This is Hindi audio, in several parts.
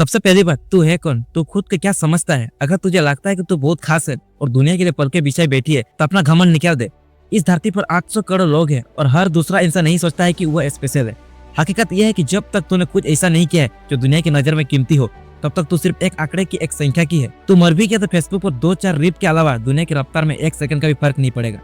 सबसे पहली बात, तू है कौन? तू खुद के क्या समझता है? अगर तुझे लगता है कि तू बहुत खास है और दुनिया के लिए पल के बिछाई बैठी है तो अपना घमंड निकाल दे। इस धरती पर 800 करोड़ लोग हैं और हर दूसरा इंसान नहीं सोचता है कि वह स्पेशल है। हकीकत यह है कि जब तक तूने कुछ ऐसा नहीं किया है जो दुनिया की नजर में कीमती हो, तब तक तू सिर्फ एक आंकड़े की एक संख्या की है। तू मर भी गया तो फेसबुक पर 2-4 रीप के अलावा दुनिया की रफ्तार में 1 सेकंड का भी फर्क नहीं पड़ेगा।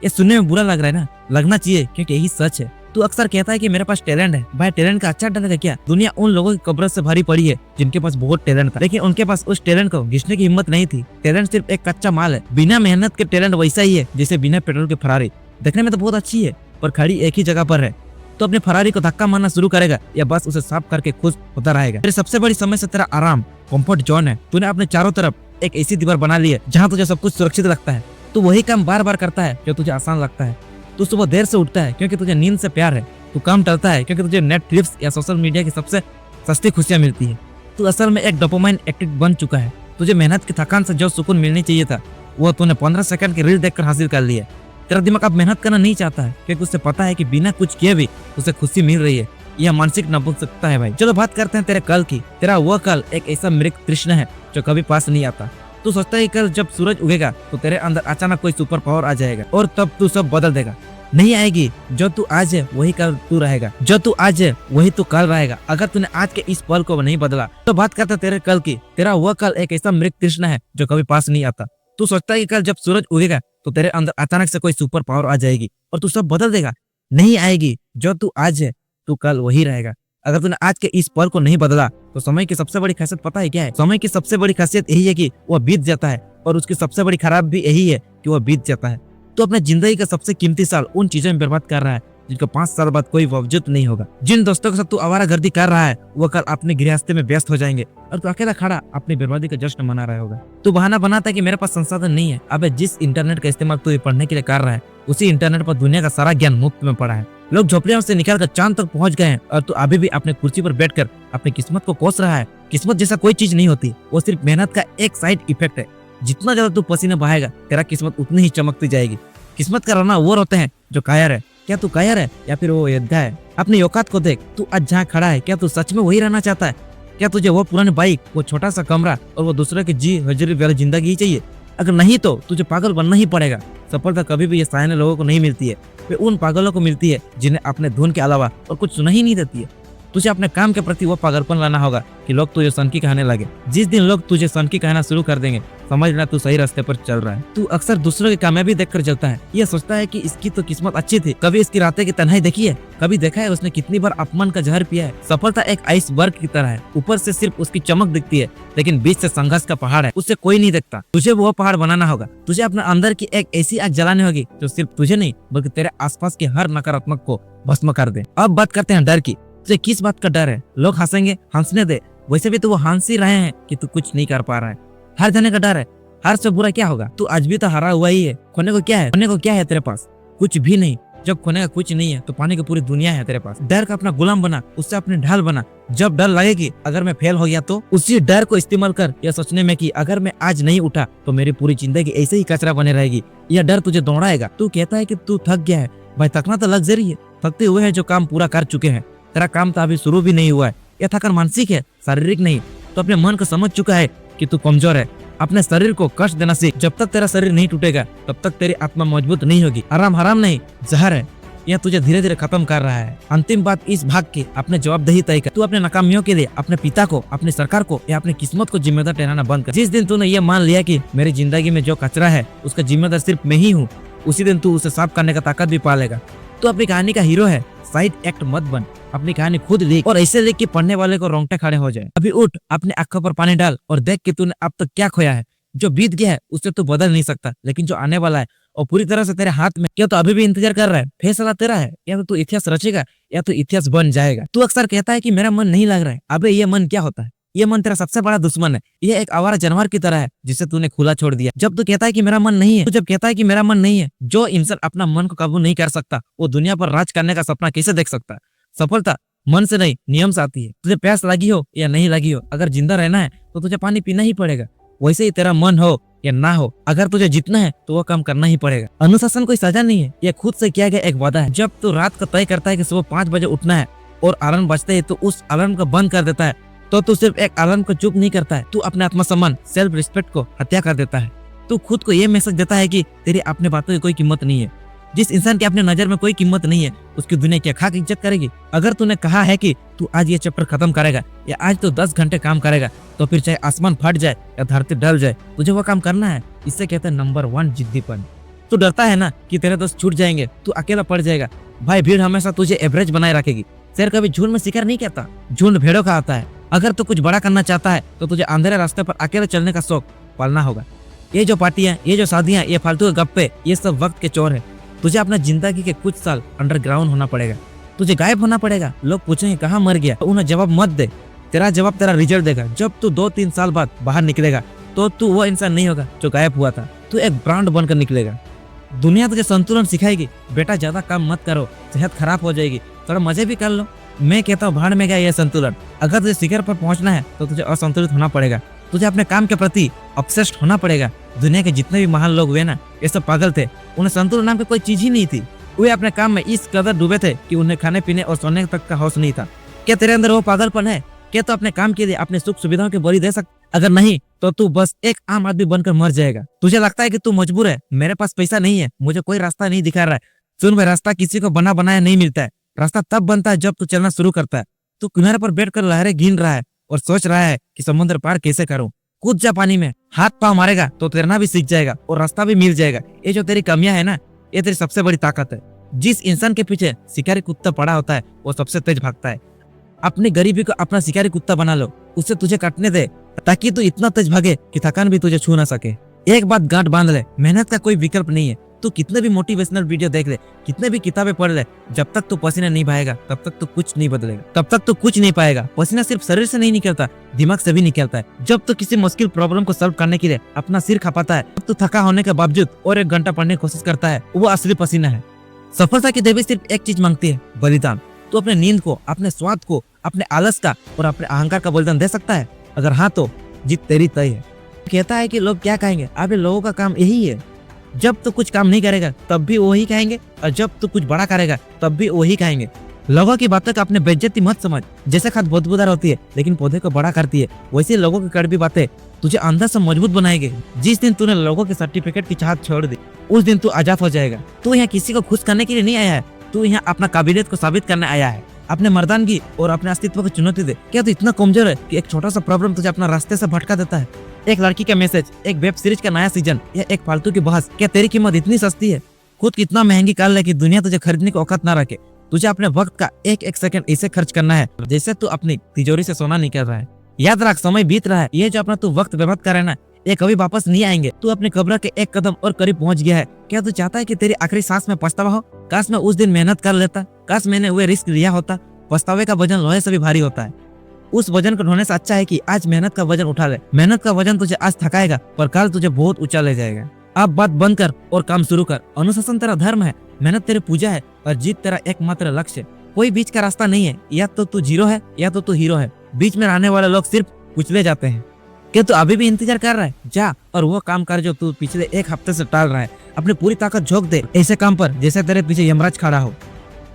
ये सुनने में बुरा लग रहा है ना? लगना चाहिए, क्योंकि यही सच है। तू अक्सर कहता है कि मेरे पास टैलेंट है। भाई, टैलेंट का अच्छा डर है क्या? दुनिया उन लोगों की कब्र से भरी पड़ी है जिनके पास बहुत टैलेंट था, लेकिन उनके पास उस टैलेंट को घिसने की हिम्मत नहीं थी। टैलेंट सिर्फ एक कच्चा माल है। बिना मेहनत के टैलेंट वैसा ही है जैसे बिना पेट्रोल के फरारी। देखने में तो बहुत अच्छी है पर खड़ी एक ही जगह पर है। तो अपने फरारी को धक्का मारना शुरू करेगा या बस उसे साफ करके खुश होता रहेगा? तेरी सबसे बड़ी समस्या तेरा आराम, कंफर्ट जोन है। तूने अपने चारों तरफ एक ऐसी दीवार बना ली है जहाँ तुझे सब कुछ सुरक्षित लगता है। तू वही काम बार बार करता है जो तुझे आसान लगता है। तू सुबह देर से उठता है क्योंकि तुझे नींद से प्यार है। तू काम टलता है क्योंकि तुझे नेटफ्लिक्स या सोशल मीडिया की सबसे सस्ती खुशियां मिलती है। तू असल में एक डोपामाइन एडिक्ट बन चुका है। तुझे मेहनत की थकान से जो सुकून मिलनी चाहिए था वो तूने 15 सेकंड की रील देखकर हासिल कर लिया। तेरा दिमाग अब मेहनत करना नहीं चाहता है क्योंकि उसे पता है कि बिना कुछ किए भी उसे खुशी मिल रही है। यह मानसिक नपुंसकता है भाई। चलो बात करते हैं तेरे कल की। तेरा वह कल एक ऐसा मृग तृष्ण है जो कभी पास नहीं आता। तू सोचता है कल जब सूरज उगेगा तो तेरे अंदर अचानक कोई सुपर पावर आ जाएगा और तब तू सब बदल देगा। नहीं आएगी। जो तू आज है वही कल तू रहेगा। जो तू आज है वही तू कल रहेगा अगर तूने आज के इस पल को नहीं बदला। तो बात करते तेरे कल की। तेरा वह कल एक ऐसा मृग तृष्ण है जो कभी पास नहीं आता। तू सोचता है कि कल जब सूरज उगेगा तो तेरे अंदर अचानक से कोई सुपर पावर आ जाएगी और तू सब बदल देगा। नहीं आएगी। जो तू आज है तू कल वही रहेगा। अगर तूने आज के इस पल को नहीं बदला तो समय की सबसे बड़ी खासियत पता है क्या है? समय की सबसे बड़ी खासियत यही है कि वह बीत जाता है और उसकी सबसे बड़ी खराब भी यही है कि वह बीत जाता है। तो अपने जिंदगी का सबसे कीमती साल उन चीजों में बर्बाद कर रहा है जिनको 5 साल बाद कोई वजूद नहीं होगा। जिन दोस्तों के साथ तू आवारागर्दी कर रहा है वो कल अपने गृहस्थी में व्यस्त हो जाएंगे और तू अकेला खड़ा अपनी बर्बादी का जश्न मना रहा होगा। तू बहाना बनाता है कि मेरे पास संसाधन नहीं है। अबे, जिस इंटरनेट का इस्तेमाल तू पढ़ने के लिए कर रहा है उसी इंटरनेट पर दुनिया का सारा ज्ञान मुफ्त में पड़ा है। लोग झोपड़ियों से निकलकर चांद तक पहुंच गए हैं और तू अभी भी अपने कुर्सी पर बैठकर अपनी किस्मत को कोस रहा है। किस्मत जैसा कोई चीज नहीं होती, वो सिर्फ मेहनत का एक साइड इफेक्ट है। जितना ज्यादा तू पसीना बहाएगा तेरा किस्मत उतनी ही चमकती जाएगी। किस्मत का रोना वो रोते हैं जो कायर है। क्या तू कायर है या फिर वो योद्धा है? अपनी औकात को देख। तू आज जहाँ खड़ा है क्या तू सच में वही रहना चाहता है? क्या तुझे वो पुरानी बाइक, वो छोटा सा कमरा और वो दूसरे की जी हजरी वाली जिंदगी ही चाहिए? अगर नहीं तो तुझे पागल बनना ही पड़ेगा। सफलता कभी भी ये सयाने लोगों को नहीं मिलती है, वे उन पागलों को मिलती है जिन्हें अपने धुन के अलावा और कुछ सुना ही नहीं देती है। तुझे अपने काम के प्रति वो पागलपन लाना होगा कि लोग तुझे सनकी कहने लगे। जिस दिन लोग तुझे सनकी कहना शुरू कर देंगे समझ लेना तू सही रास्ते पर चल रहा है। तू अक्सर दूसरों की कामयाबी देखकर चलता है। ये सोचता है कि इसकी तो किस्मत अच्छी थी। कभी इसकी रातें की तन्हाई देखी है? कभी देखा है उसने कितनी बार अपमान का जहर पिया है? सफलता एक आइसबर्ग की तरह है। ऊपर से सिर्फ उसकी चमक दिखती है लेकिन बीच से संघर्ष का पहाड़ है, उससे कोई नहीं देखता। तुझे वो पहाड़ बनाना होगा। तुझे अपने अंदर की एक ऐसी आग जलानी होगी जो सिर्फ तुझे नहीं बल्कि तेरे आसपास के हर नकारात्मक को भस्म कर दे। अब बात करते हैं डर की। तुझे किस बात का डर है? लोग हंसेंगे, हंसने दे। वैसे भी तो वो हंस ही रहे हैं कि तू कुछ नहीं कर पा रहा है। हार जाने का डर है। हार से बुरा क्या होगा? तू आज भी तो हारा हुआ ही है। खोने को क्या है? खोने को क्या है तेरे पास? कुछ भी नहीं। जब खोने का कुछ नहीं है तो पाने की पूरी दुनिया है तेरे पास। डर का अपना गुलाम बना, उससे अपने ढाल बना। जब डर लगेगी अगर मैं फेल हो गया तो उसी डर को इस्तेमाल कर यह सोचने में कि अगर मैं आज नहीं उठा तो मेरी पूरी जिंदगी ऐसे ही कचरा बने रहेगी। यह डर तुझे दौड़ाएगा। तू कहता है कि तू थक गया है। भाई, थकना तो लग्जरी है। थकते हुए है जो काम पूरा कर चुके हैं। तेरा काम तो अभी शुरू भी नहीं हुआ है। यह थकान मानसिक है, शारीरिक नहीं। तो अपने मन को समझ चुका है कि तू कमजोर है। अपने शरीर को कष्ट देना सीख। जब तक तेरा शरीर नहीं टूटेगा तब तक तेरी आत्मा मजबूत नहीं होगी। आराम हराम नहीं, जहर है। यह तुझे धीरे धीरे खत्म कर रहा है। अंतिम बात इस भाग की अपने जवाबदेही तय कर। तू अपने नाकामियों के लिए अपने पिता को, अपनी सरकार को या अपनी किस्मत को जिम्मेदार ठहराना बंद कर। जिस दिन तूने ये मान लिया कि मेरी जिंदगी में जो कचरा है उसका जिम्मेदार सिर्फ मैं ही हूँ, उसी दिन तू उसे साफ करने का ताकत भी पा लेगा। तू अपनी कहानी का हीरो है, साइड एक्ट मत बन। अपनी कहानी खुद लिख और ऐसे लिख कि पढ़ने वाले को रोंगटे खड़े हो जाए। अभी उठ, अपने आंखों पर पानी डाल और देख कि तूने अब तक क्या खोया है। जो बीत गया है उसे तू बदल नहीं सकता, लेकिन जो आने वाला है और पूरी तरह से तेरे हाथ में, क्या तो अभी भी इंतजार कर रहा है? फैसला तेरा है। या तो तू इतिहास रचेगा या तो इतिहास बन जाएगा। तू अक्सर कहता है कि मेरा मन नहीं लग रहा है। अबे, ये मन क्या होता है? ये मन तेरा सबसे बड़ा दुश्मन है। ये एक आवारा जानवर की तरह है जिसे तूने खुला छोड़ दिया। जब तू कहता है कि मेरा मन नहीं है, तो जब कहता है कि मेरा मन नहीं है, जो इंसान अपना मन को काबू नहीं कर सकता वो दुनिया पर राज करने का सपना कैसे देख सकता है? सफलता मन से नहीं, नियम से आती है। तुझे प्यास लगी हो या नहीं लगी हो, अगर जिंदा रहना है तो तुझे पानी पीना ही पड़ेगा। वैसे ही तेरा मन हो या ना हो, अगर तुझे जीतना है तो वो काम करना ही पड़ेगा। अनुशासन कोई सजा नहीं है, यह खुद से किया गया एक वादा है। जब तू रात को तय करता है कि सुबह 5 बजे उठना है और अलार्म बजते है तो उस अलार्म को बंद कर देता है, तो तू सिर्फ एक अलार्म को चुप नहीं करता है, तू अपने आत्मसम्मान सेल्फ रिस्पेक्ट को हत्या कर देता है। तू खुद को ये मैसेज देता है कि तेरी अपने बातों की कोई कीमत नहीं है। जिस इंसान की अपने नजर में कोई कीमत नहीं है उसकी दुनिया क्या खाक इज्जत करेगी। अगर तूने कहा है कि तू आज ये चैप्टर खत्म करेगा या आज तो 10 घंटे काम करेगा, तो फिर चाहे आसमान फट जाए या धरती ढल जाए, तुझे वो काम करना है। इससे कहते हैं नंबर 1 जिद्दीपन। तू डरता है ना कि तेरे दोस्त छूट जाएंगे, तू अकेला पड़ जाएगा। भाई भीड़ हमेशा तुझे एवरेज बनाए रखेगी। शेर कभी झुंड में शिकार नहीं करता, झुंड भेड़ों का आता है। अगर तू कुछ बड़ा करना चाहता है तो तुझे अंधेरे रास्ते पर अकेले चलने का शौक पालना होगा। ये जो पार्टियां, ये जो शादियां, ये फालतू के गप्पे, ये सब वक्त के चोर है। तुझे अपना जिंदगी के कुछ साल अंडरग्राउंड होना पड़ेगा, तुझे गायब होना पड़ेगा। लोग पूछेंगे कहाँ मर गया, तो उन्हें जवाब मत दे। तेरा जवाब तेरा रिजल्ट देगा। जब तू 2-3 साल बाद बाहर निकलेगा तो तू वो इंसान नहीं होगा जो गायब हुआ था, तू एक ब्रांड बनकर निकलेगा। दुनिया तुझे संतुलन सिखाएगी, बेटा ज्यादा काम मत करो, सेहत खराब हो जाएगी, थोड़ा मजे भी कर लो। मैं कहता हूँ भाड़ में गया यह संतुलन। अगर तुझे शिखर पर पहुंचना है तो तुझे असंतुलित होना पड़ेगा, तुझे अपने काम के प्रति ऑब्सेस्ड होना पड़ेगा। दुनिया के जितने भी महान लोग हुए ना, ये सब पागल थे। उन्हें संतुलन नाम की कोई चीज ही नहीं थी। वे अपने काम में इस कदर डूबे थे कि उन्हें खाने पीने और सोने तक का होश नहीं था। क्या तेरे अंदर वो पागलपन है? क्या तो अपने काम के लिए अपने सुख सुविधाओं की बलि दे सकता? अगर नहीं तो तू बस एक आम आदमी बनकर मर जाएगा। तुझे लगता है कि तू मजबूर है, मेरे पास पैसा नहीं है, मुझे कोई रास्ता नहीं दिखा रहा है। सुन भाई, रास्ता किसी को बना बनाया नहीं मिलता है। रास्ता तब बनता है जब तू चलना शुरू करता है। तू किनारे पर बैठकर लहरें गिन रहा है और सोच रहा है कि समुद्र पार कैसे करूं। कूद जा पानी में, हाथ पांव मारेगा तो तैरना भी सीख जाएगा और रास्ता भी मिल जाएगा। ये जो तेरी कमियां है ना, ये तेरी सबसे बड़ी ताकत है। जिस इंसान के पीछे शिकारी कुत्ता पड़ा होता है वो सबसे तेज भागता है। अपनी गरीबी को अपना शिकारी कुत्ता बना लो, उससे तुझे काटने दे ताकि तू इतना तेज भागे कि थकान भी तुझे छू ना सके। एक बात गांठ बांध ले, मेहनत का कोई विकल्प नहीं है। तू कितने भी मोटिवेशनल वीडियो देख ले, कितने भी किताबें पढ़ ले, जब तक तू पसीना नहीं बहाएगा तब तक तू कुछ नहीं बदलेगा, तब तक तू कुछ नहीं पाएगा। पसीना सिर्फ शरीर से नहीं निकलता, दिमाग से भी निकलता है। जब तू किसी मुश्किल प्रॉब्लम को सॉल्व करने के लिए अपना सिर खपाता है, तब तू थका होने के बावजूद और 1 घंटा पढ़ने की कोशिश करता है, वो असली पसीना है। सफलता की देवी सिर्फ एक चीज मांगती है, बलिदान। तू अपने नींद को, अपने स्वाद को, अपने आलस का और अपने अहंकार का बलिदान दे सकता है? अगर हाँ तो जीत तेरी तय है। कहता है कि लोग क्या कहेंगे, अबे लोगों का काम यही है। जब तू कुछ काम नहीं करेगा तब भी वही कहेंगे, और जब तू कुछ बड़ा करेगा तब भी वही कहेंगे। लोगों की बातों का अपने बेइज्जती मत समझ। जैसे खाद खुशबूदार होती है लेकिन पौधे को बड़ा करती है, वैसे लोगों की कड़वी बातें तुझे अंदर से मजबूत बनाएंगे। जिस दिन तूने लोगों के सर्टिफिकेट की चाहत छोड़ दी, उस दिन तू आजाद हो जाएगा। तू यहाँ किसी को खुश करने के लिए नहीं आया है, तू यहाँ अपना काबिलियत को साबित करने आया है। अपने मर्दानगी और अपने अस्तित्व को चुनौती दे। क्या तू इतना कमजोर है कि एक छोटा सा प्रॉब्लम तुझे अपना रास्ते से भटका देता है? एक लड़की का मैसेज, एक वेब सीरीज का नया सीजन या एक फालतू की बहस, क्या तेरी कीमत इतनी सस्ती है? खुद कितना महंगी कर ले कि दुनिया तुझे खरीदने की औकात ना रखे। तुझे अपने वक्त का एक एक सेकंड ऐसे खर्च करना है जैसे तू अपनी तिजोरी से सोना निकल रहा है। याद रख, समय बीत रहा है। ये जो अपना तू वक्त बर्बाद कर रहा है ना, ये कभी वापस नहीं आएंगे। तू अपने कब्र के एक कदम और करीब पहुंच गया है। क्या तू चाहता है कि तेरी आखिरी सांस में पछतावा हो? काश मैं उस दिन मेहनत कर लेता, काश मैंने वो रिस्क लिया होता। पछतावे का वजन लोहे से भी भारी होता है। उस वजन को ढोने से अच्छा है कि आज मेहनत का वजन उठा ले। मेहनत का वजन तुझे आज थकाएगा पर कल तुझे बहुत ऊंचा ले जाएगा। अब बात बंद कर और काम शुरू कर। अनुशासन तेरा धर्म है, मेहनत तेरी पूजा है और जीत तेरा एकमात्र लक्ष्य है। कोई बीच का रास्ता नहीं है, या तो तू जीरो है या तो तू हीरो है। बीच में रहने वाले लोग सिर्फ कुचले जाते हैं। क्या तू अभी भी इंतजार कर रहा है? जा और वो काम कर जो तू पिछले 1 हफ्ते से टाल रहा है। अपनी पूरी ताकत झोंक दे ऐसे काम पर जैसे तेरे पीछे यमराज खड़ा हो।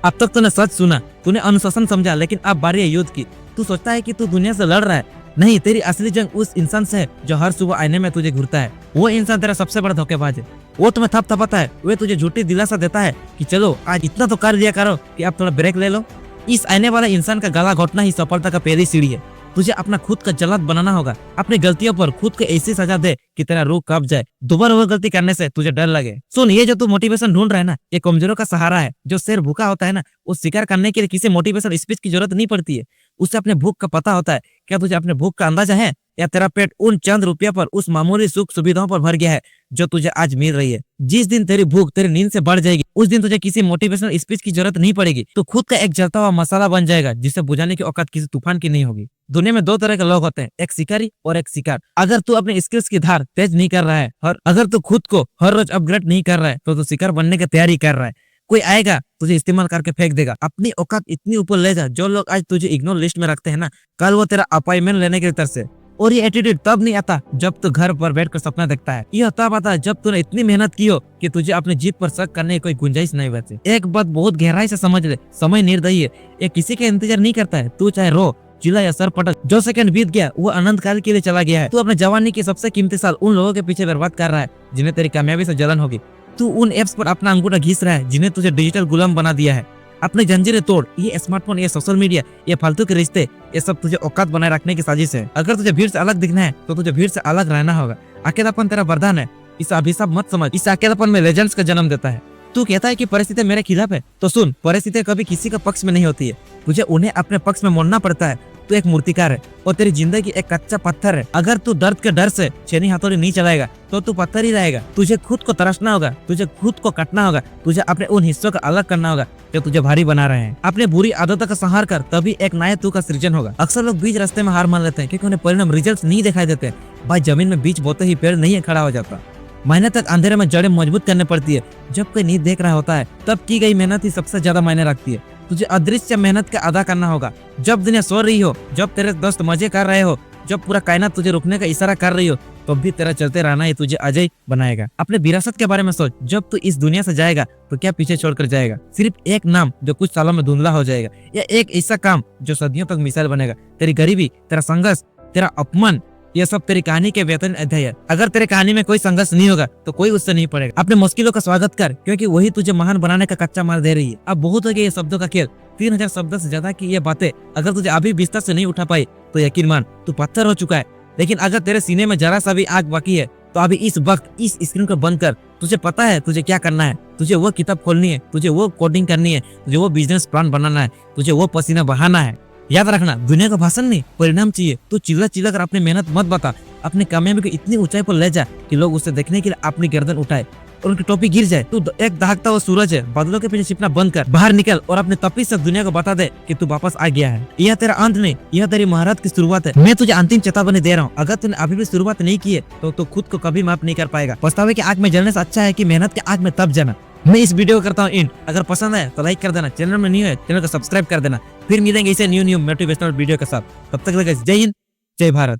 अब तक तूने सच सुना, तूने अनुशासन समझा, लेकिन अब बारी है युद्ध की। तू सोचता है कि तू दुनिया से लड़ रहा है, नहीं, तेरी असली जंग उस इंसान से है जो हर सुबह आईने में तुझे घूरता है। वो इंसान तेरा सबसे बड़ा धोखेबाज है। वो तुम्हें थपथपाता है, वे तुझे झूठी दिलासा देता है कि चलो आज इतना तो कर दिया करो कि अब थोड़ा ब्रेक ले लो। इस आने वाले इंसान का गला घोटना ही सफलता का पहली सीढ़ी है। तुझे अपना खुद का जल्लाद बनाना होगा। अपनी गलतियों पर खुद को ऐसी सजा दे कि तेरा रूह कांप जाए, दोबारा वो गलती करने से तुझे डर लगे। सुन, ये जो तू मोटिवेशन ढूंढ रहा है ना, ये कमजोरों का सहारा है। जो शेर भूखा होता है ना, वो शिकार करने के लिए किसी मोटिवेशन स्पीच की जरूरत नहीं पड़ती है। उसे अपने भूख का पता होता है। क्या तुझे अपने भूख का अंदाजा है, या तेरा पेट उन चंद रुपया पर, उस मामूली सुख सुविधाओं पर भर गया है जो तुझे आज मिल रही है? जिस दिन तेरी भूख तेरी नींद से बढ़ जाएगी, उस दिन तुझे किसी मोटिवेशनल स्पीच की जरूरत नहीं पड़ेगी। तो खुद का एक जलता हुआ मसाला बन जाएगा जिसे बुझाने की औकात किसी तूफान की नहीं होगी। दुनिया में 2 तरह के लोग होते हैं, एक शिकारी और एक शिकार। अगर तू अपने स्किल्स की धार तेज नहीं कर रहा है, और अगर तू खुद को हर रोज अपग्रेड नहीं कर रहा है, तो तू शिकार बनने की तैयारी कर रहा है। कोई आएगा तुझे इस्तेमाल करके फेंक देगा। अपनी औकात इतनी ऊपर ले जा, जो लोग आज तुझे इग्नोर लिस्ट में रखते हैं ना, कल वो तेरा अपॉइंटमेंट लेने के तरफ से। और ये एटीट्यूड तब नहीं आता जब तू घर पर बैठकर सपना देखता है। यह तब आता है जब तूने इतनी मेहनत की हो कि तुझे अपनी जीत पर शक करने की कोई गुंजाइश नहीं बचे। एक बात बहुत गहराई से समझ ले, समय निर्दयी है। ये किसी का इंतजार नहीं करता है। तू चाहे रो, चिल्ला या सर पटक, जो सेकंड बीत गया वो अनंत काल के लिए चला गया है। तू अपने जवानी के सबसे कीमती साल उन लोगों के पीछे बर्बाद कर रहा है जिन्हें तेरी कामयाबी से जलन होगी। तू उन एप्स पर अपना अंगूठा घिस रहा है जिन्हें तुझे डिजिटल गुलाम बना दिया है। अपनी जंजीरें तोड़। ये स्मार्टफोन, ये सोशल मीडिया, ये फालतू के रिश्ते, ये सब तुझे औकात बनाए रखने की साजिश है। अगर तुझे भीड़ से अलग दिखना है तो तुझे भीड़ से अलग रहना होगा। अकेलापन तेरा वरदान है, इसे अभिशाप मत समझ। इस अकेलापन में लेजेंड्स का जन्म देता है। तू कहता है कि परिस्थितियां मेरे खिलाफ है, तो सुन, परिस्थितियां कभी किसी का पक्ष में नहीं होती है, तुझे उन्हें अपने पक्ष में मोड़ना पड़ता है। तू एक मूर्तिकार है और तेरी जिंदगी एक कच्चा पत्थर है। अगर तू दर्द के डर से छेनी हथौड़ी नहीं चलाएगा तो तू पत्थर ही रहेगा। तुझे खुद को तरसना होगा, तुझे खुद को कटना होगा, तुझे अपने उन हिस्सों का अलग करना होगा जो तुझे भारी बना रहे हैं। अपने बुरी आदतों का संहार कर, तभी एक नया तू का सृजन होगा। अक्सर लोग बीच रास्ते में हार मान लेते हैं क्योंकि उन्हें परिणाम रिजल्ट नहीं दिखाई देते। भाई, जमीन में बीज बोते ही पेड़ नहीं खड़ा हो जाता। मेहनत तक अंधेरे में जड़ें मजबूत करनी पड़ती है। जब कोई नहीं देख रहा होता है तब की गई मेहनत ही सबसे ज्यादा मायने रखती है। तुझे अदृश्य मेहनत का अदा करना होगा। जब दुनिया सो रही हो, जब तेरे दोस्त मजे कर रहे हो, जब पूरा कायनात तुझे रुकने का इशारा कर रही हो, तो भी तेरा चलते रहना ही तुझे अजय बनाएगा। अपने विरासत के बारे में सोच। जब तू इस दुनिया से जाएगा तो क्या पीछे छोड़कर जाएगा? सिर्फ एक नाम जो कुछ सालों में धुंधला हो जाएगा, या एक ऐसा काम जो सदियों तक मिसाल बनेगा। तेरी गरीबी, तेरा संघर्ष, तेरा अपमान, ये सब तेरी कहानी के वेतन अध्याय है। अगर तेरे कहानी में कोई संघर्ष नहीं होगा तो कोई उससे नहीं पड़ेगा। अपने मुश्किलों का स्वागत कर, क्योंकि वही तुझे महान बनाने का कच्चा माल दे रही है। अब बहुत हो गया ये शब्दों का खेल। 3000 शब्दों से ज्यादा की ये बातें अगर तुझे अभी बिस्तर से नहीं उठा पाई तो यकीन मान तू पत्थर हो चुका है। लेकिन अगर तेरे सीने में जरा सा भी आग बाकी है तो अभी इस वक्त इस स्क्रीन को बंद कर। तुझे पता है तुझे क्या करना है। तुझे वो किताब खोलनी है, तुझे वो कोडिंग करनी है, तुझे वो बिजनेस प्लान बनाना है, तुझे वो पसीना बहाना है। याद रखना, दुनिया का भाषण नहीं, परिणाम चाहिए। तू चिल्ला चिल्ला कर अपनी मेहनत मत बता। अपनी कामयाबी को इतनी ऊंचाई पर ले जा कि लोग उसे देखने के लिए अपनी गर्दन उठाए और उनकी टोपी गिर जाए। तू एक दहकता हुआ सूरज है, बादलों के पीछे छिपना बंद कर, बाहर निकल और अपने तपिश से दुनिया को बता दे कि तू वापस आ गया है। यह तेरा अंत नहीं, यह तेरी महारत की शुरुआत है। मैं तुझे अंतिम चेतावनी दे रहा हूँ। अगर तूने अभी भी शुरुआत नहीं की है तो तू खुद को कभी माफ नहीं कर पाएगा। पछतावे की आग में जलने से अच्छा है कि मेहनत की आग में तप जाना। मैं इस वीडियो को करता हूँ एंड। अगर पसंद आए तो लाइक कर देना, चैनल में नहीं है चैनल को सब्सक्राइब कर देना। फिर मिलेंगे इसे न्यू मोटिवेशनल वीडियो के साथ। तब तक जय हिंद, जय भारत।